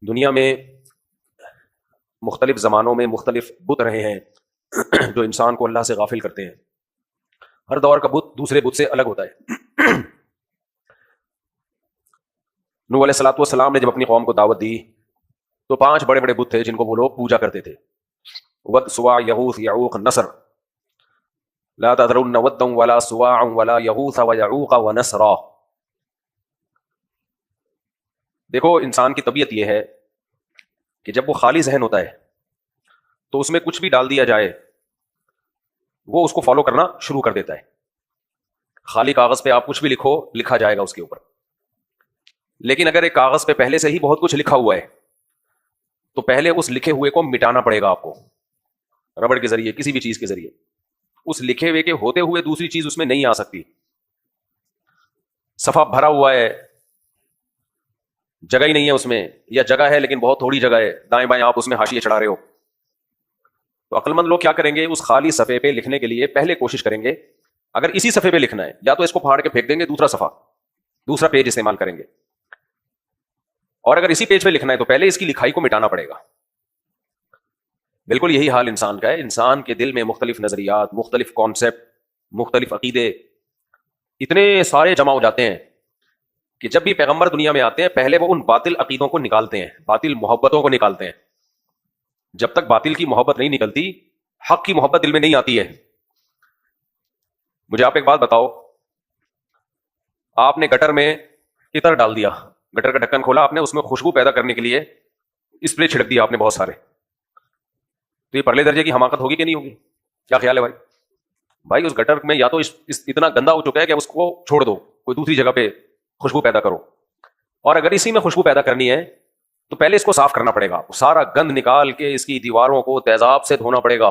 دنیا میں مختلف زمانوں میں مختلف بت رہے ہیں جو انسان کو اللہ سے غافل کرتے ہیں. ہر دور کا بت دوسرے بت سے الگ ہوتا ہے. نوح علیہ الصلوۃ والسلام نے جب اپنی قوم کو دعوت دی تو 5 بڑے بڑے بت تھے جن کو وہ لوگ پوجا کرتے تھے. ود، سوا، یغوث، یعوق، نصر. لا تذرن ودا ولا سواعا ولا یغوث ویعوق ونسرا. دیکھو انسان کی طبیعت یہ ہے کہ جب وہ خالی ذہن ہوتا ہے تو اس میں کچھ بھی ڈال دیا جائے وہ اس کو فالو کرنا شروع کر دیتا ہے. خالی کاغذ پہ آپ کچھ بھی لکھو، لکھا جائے گا اس کے اوپر. لیکن اگر ایک کاغذ پہ پہلے سے ہی بہت کچھ لکھا ہوا ہے تو پہلے اس لکھے ہوئے کو مٹانا پڑے گا آپ کو، ربڑ کے ذریعے، کسی بھی چیز کے ذریعے. اس لکھے ہوئے کے ہوتے ہوئے دوسری چیز اس میں نہیں آ سکتی. صفحہ بھرا ہوا ہے، جگہ ہی نہیں ہے اس میں، یا جگہ ہے لیکن بہت تھوڑی جگہ ہے، دائیں بائیں آپ اس میں حاشیے چڑھا رہے ہو. تو عقل مند لوگ کیا کریں گے؟ اس خالی صفحے پہ لکھنے کے لیے پہلے کوشش کریں گے اگر اسی صفحے پہ لکھنا ہے یا تو اس کو پھاڑ کے پھینک دیں گے، دوسرا صفحہ، دوسرا پیج استعمال کریں گے. اور اگر اسی پیج پہ لکھنا ہے تو پہلے اس کی لکھائی کو مٹانا پڑے گا. بالکل یہی حال انسان کا ہے. انسان کے دل میں مختلف نظریات، مختلف کانسیپٹ، مختلف عقیدے اتنے سارے جمع ہو جاتے ہیں کہ جب بھی پیغمبر دنیا میں آتے ہیں پہلے وہ ان باطل عقیدوں کو نکالتے ہیں، باطل محبتوں کو نکالتے ہیں. جب تک باطل کی محبت نہیں نکلتی، حق کی محبت دل میں نہیں آتی ہے. مجھے آپ ایک بات بتاؤ، آپ نے گٹر میں عطر ڈال دیا، گٹر کا ڈھکن کھولا آپ نے، اس میں خوشبو پیدا کرنے کے لیے اسپرے چھڑک دیا آپ نے بہت سارے. تو یہ پرلے درجے کی حماقت ہوگی کہ نہیں ہوگی؟ کیا خیال ہے بھائی؟ بھائی اس گٹر میں یا تو اتنا گندا ہو چکا ہے کہ اس کو چھوڑ دو، کوئی دوسری جگہ پہ خوشبو پیدا کرو. اور اگر اسی میں خوشبو پیدا کرنی ہے تو پہلے اس کو صاف کرنا پڑے گا، سارا گند نکال کے اس کی دیواروں کو تیزاب سے دھونا پڑے گا.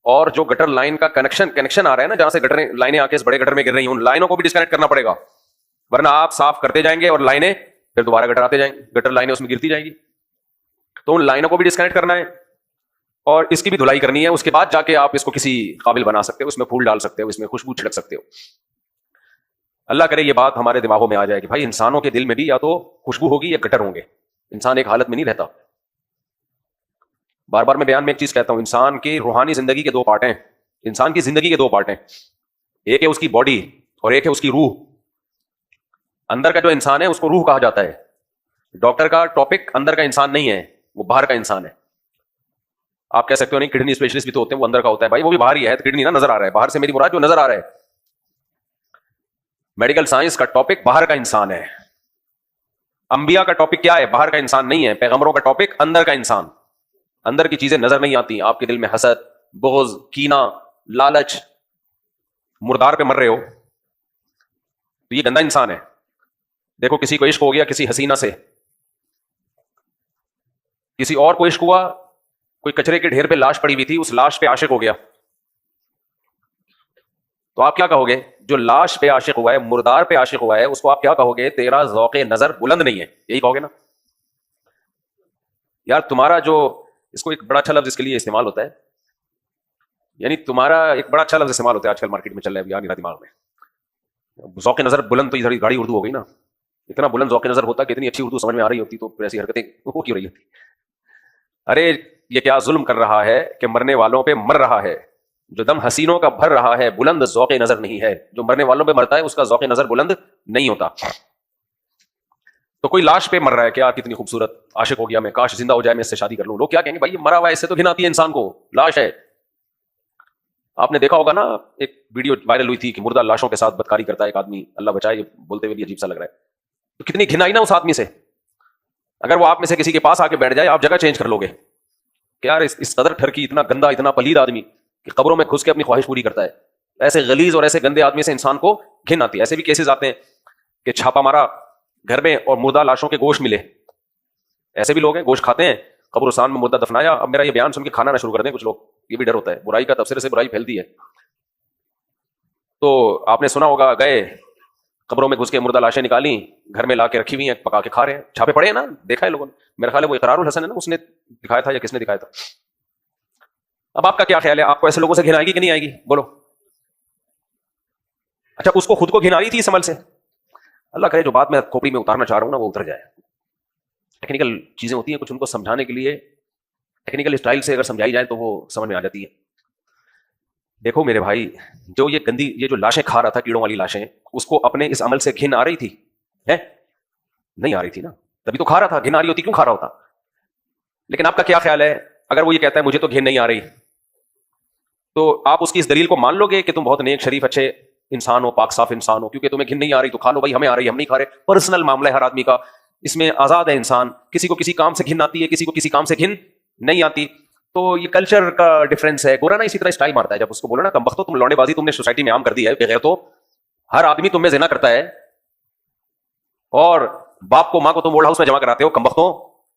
اور جو گٹر لائن کا کنیکشن آ رہا ہے نا، جہاں سے گٹر لائنیں آ کے اس بڑے گٹر میں گر رہی ہیں، ان لائنوں کو بھی ڈسکنیکٹ کرنا پڑے گا، ورنہ آپ صاف کرتے جائیں گے اور لائنیں پھر دوبارہ گٹر آتے جائیں گے، گٹر لائنیں اس میں گرتی جائیں گی. تو ان لائنوں کو بھی ڈسکنیکٹ کرنا ہے اور اس کی بھی دھلائی کرنی ہے. اس کے بعد جا کے آپ اس کو کسی قابل بنا سکتے ہو، اس میں پھول ڈال سکتے ہو، اس میں خوشبو چھڑک سکتے ہو. اللہ کرے یہ بات ہمارے دماغوں میں آ جائے کہ بھائی انسانوں کے دل میں بھی یا تو خوشبو ہوگی یا گٹر ہوں گے. انسان ایک حالت میں نہیں رہتا. بار بار میں بیان میں ایک چیز کہتا ہوں، انسان کی روحانی زندگی کے 2 پارٹ ہیں. انسان کی زندگی کے 2 پارٹ ہیں، ایک ہے اس کی باڈی اور ایک ہے اس کی روح. اندر کا جو انسان ہے اس کو روح کہا جاتا ہے. ڈاکٹر کا ٹاپک اندر کا انسان نہیں ہے، وہ باہر کا انسان ہے. آپ کہہ سکتے ہو نہیں کڈنی اسپیشلسٹ بھی تو ہوتے ہیں، وہ اندر کا ہوتا ہے. بھائی وہ بھی باہر ہی ہے، کڈنی نہ نظر آ رہا ہے، باہر سے میری مراد جو نظر آ رہا ہے. میڈیکل سائنس کا ٹاپک باہر کا انسان ہے. انبیاء کا ٹاپک کیا ہے؟ باہر کا انسان نہیں ہے. پیغمبروں کا ٹاپک اندر کا انسان. اندر کی چیزیں نظر نہیں آتی. آپ کے دل میں حسد، بغض، کینہ، لالچ، مردار پہ مر رہے ہو تو یہ گندا انسان ہے. دیکھو کسی کو عشق ہو گیا کسی حسینہ سے، کسی اور کو عشق ہوا، کوئی کچرے کے ڈھیر پہ لاش پڑی ہوئی تھی، اس لاش پہ عاشق ہو گیا، تو آپ کیا کہو گے؟ جو لاش پہ عاشق ہوا ہے، مردار پہ عاشق ہوا ہے، اس کو آپ کیا کہو گے؟ تیرا ذوق نظر بلند نہیں ہے، یہی کہو گے نا. یار تمہارا جو، اس کو ایک بڑا اچھا لفظ اس کے لیے استعمال ہوتا ہے، یعنی تمہارا ایک بڑا اچھا لفظ استعمال ہوتا ہے آج کل مارکیٹ میں چل رہا ہے، یار میرا دماغ میں ذوق نظر بلند، تو یہ گاڑی اردو ہو گئی نا. اتنا بلند ذوق نظر ہوتا کہ اتنی اچھی اردو سمجھ میں آ رہی ہوتی تو پھر ایسی حرکتیں ہو کیوں رہی ہوتی. ارے یہ کیا ظلم کر رہا ہے کہ مرنے والوں پہ مر رہا ہے. جو دم حسینوں کا بھر رہا ہے بلند ذوق نظر نہیں ہے. جو مرنے والوں پہ مرتا ہے اس کا ذوق نظر بلند نہیں ہوتا. تو کوئی لاش پہ مر رہا ہے کہ یار کتنی خوبصورت، عاشق ہو گیا میں، کاش زندہ ہو جائے میں اس سے شادی کر لوں. لوگ کیا کہیں گے؟ بھائی یہ مرا ہوا ہے، اس سے تو گھن آتی ہے انسان کو، لاش ہے. آپ نے دیکھا ہوگا نا ایک ویڈیو وائرل ہوئی تھی کہ مردہ لاشوں کے ساتھ بدکاری کرتا ہے ایک آدمی، اللہ بچائے، یہ بولتے ہوئے بھی عجیب سا لگ رہا ہے. تو کتنی گھن آئی نا اس آدمی سے. اگر وہ آپ میں سے کسی کے پاس آ کے بیٹھ جائے آپ جگہ چینج کر لو گے کہ یار اس قدر ٹھرکی، اتنا گندا، اتنا پلید آدمی کہ قبروں میں گھس کے اپنی خواہش پوری کرتا ہے. ایسے غلیظ اور ایسے گندے آدمی سے انسان کو گھن آتی ہے. ایسے بھی کیسز آتے ہیں کہ چھاپا مارا گھر میں اور مردہ لاشوں کے گوشت ملے. ایسے بھی لوگ ہیں گوشت کھاتے ہیں، قبرستان میں مردہ دفنایا. اب میرا یہ بیان سن کے کھانا نہ شروع کر دیں کچھ لوگ، یہ بھی ڈر ہوتا ہے، برائی کا تبصرے سے برائی پھیلتی ہے. تو آپ نے سنا ہوگا گئے قبروں میں گھس کے مردہ لاشیں نکالی، گھر میں لا کے رکھی ہوئی ہیں، پکا کے کھا رہے ہیں. چھاپے پڑے ہیں نا، دیکھا ہے لوگوں نے. میرا خیال ہے وہ اقرار الحسن ہے نا، اس نے دکھایا تھا یا کس نے دکھایا تھا. اب آپ کا کیا خیال ہے؟ آپ کو ایسے لوگوں سے گھن آئے گی کہ نہیں آئے گی؟ بولو. اچھا اس کو خود کو گھن آ رہی تھی اس عمل سے؟ اللہ کرے جو بات میں کھوپڑی میں اتارنا چاہ رہا ہوں نا وہ اتر جائے. ٹیکنیکل چیزیں ہوتی ہیں کچھ، ان کو سمجھانے کے لیے ٹیکنیکل اسٹائل سے اگر سمجھائی جائے تو وہ سمجھ میں آ جاتی ہے. دیکھو میرے بھائی، جو یہ گندی یہ جو لاشیں کھا رہا تھا کیڑوں والی لاشیں، اس کو اپنے اس عمل سے گھن آ رہی تھی؟ نہیں آ رہی تھی نا، تبھی تو کھا رہا تھا. گھن آ رہی ہوتی کیوں کھا رہا ہوتا؟ لیکن آپ کا کیا خیال ہے اگر وہ یہ کہتا ہے مجھے تو گھن نہیں آ رہی، تو آپ اس کی اس دلیل کو مان لو گے کہ تم بہت نیک شریف اچھے انسان ہو، پاک صاف انسان ہو، کیونکہ تمہیں گھن نہیں آ رہی تو کھا لو بھائی، ہمیں آ رہی ہم نہیں کھا رہے. پرسنل معاملہ ہے ہر آدمی کا، اس میں آزاد ہے انسان، کسی کو کسی کام سے گھن آتی ہے، کسی کو کسی کام سے گھن نہیں آتی. تو یہ کلچر کا ڈفرینس ہے. گورا نا اسی طرح اسٹائل مارتا ہے، جب اس کو بولو نا کم بختو تم لوڑے بازی تم نے سوسائٹی میں عام کر دی ہے، بغیر تو ہر آدمی تم میں زنا کرتا ہے، اور باپ کو ماں کو تم اولڈ ہاؤس میں جمع کراتے ہو کم بختوں.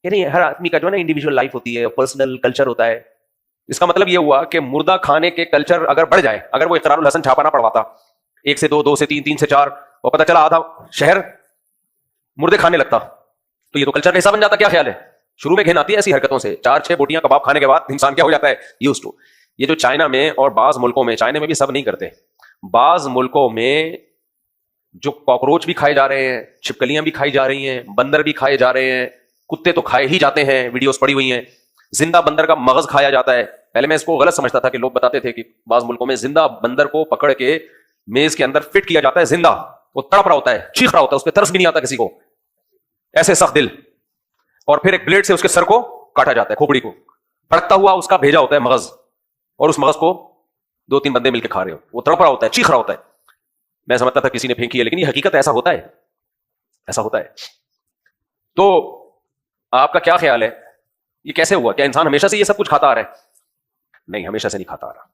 یعنی ہر آدمی کا جو ہے نا انڈیویجول لائف ہوتی ہے، پرسنل کلچر ہوتا ہے. اس کا مطلب یہ ہوا کہ مردہ کھانے کے کلچر اگر بڑھ جائے، اگر وہ اقرار الحسن چھاپا نہ پڑواتا 1 سے 2، 2 سے 3، 3 سے 4، اور پتہ چلا آدھا شہر مردے کھانے لگتا، تو یہ تو کلچر کا حصہ بن جاتا. کیا خیال ہے؟ شروع میں گھن آتی ہے ایسی حرکتوں سے، 4-6 بوٹیاں کباب کھانے کے بعد انسان کیا ہو جاتا ہے؟ Use to. یہ جو چائنا میں اور بعض ملکوں میں، چائنا میں بھی سب نہیں کرتے، بعض ملکوں میں جو کاکروچ بھی کھائے جا رہے ہیں، چھپکلیاں بھی کھائی جا رہی ہیں، بندر بھی کھائے جا رہے ہیں، کتے تو کھائے ہی جاتے ہیں، ویڈیوز پڑی ہوئی ہیں. زندہ بندر کا مغز کھایا جاتا ہے. پہلے میں اس کو غلط سمجھتا تھا کہ لوگ بتاتے تھے کہ بعض ملکوں میں زندہ بندر کو پکڑ کے میز کے اندر فٹ کیا جاتا ہے، زندہ وہ تڑپ رہا ہوتا ہے، چیخ رہا ہوتا ہے، اس پہ ترس بھی نہیں آتا کسی کو، ایسے سخت دل، اور پھر ایک بلیڈ سے اس کے سر کو کاٹا جاتا ہے، کھوپڑی کو پھڑکتا ہوا اس کا بھیجا ہوتا ہے مغز، اور اس مغز کو 2-3 بندے مل کے کھا رہے ہو، وہ تڑپ رہا ہوتا ہے، چیخ رہا ہوتا ہے. میں سمجھتا تھا کسی نے پھینکی ہے، لیکن یہ حقیقت ایسا ہوتا ہے، ایسا ہوتا ہے. تو آپ کا کیا خیال ہے یہ کیسے ہوا؟ کیا انسان ہمیشہ سے یہ سب کچھ کھاتا آ رہا ہے؟ نہیں، ہمیشہ سے نہیں کھاتا آ رہا.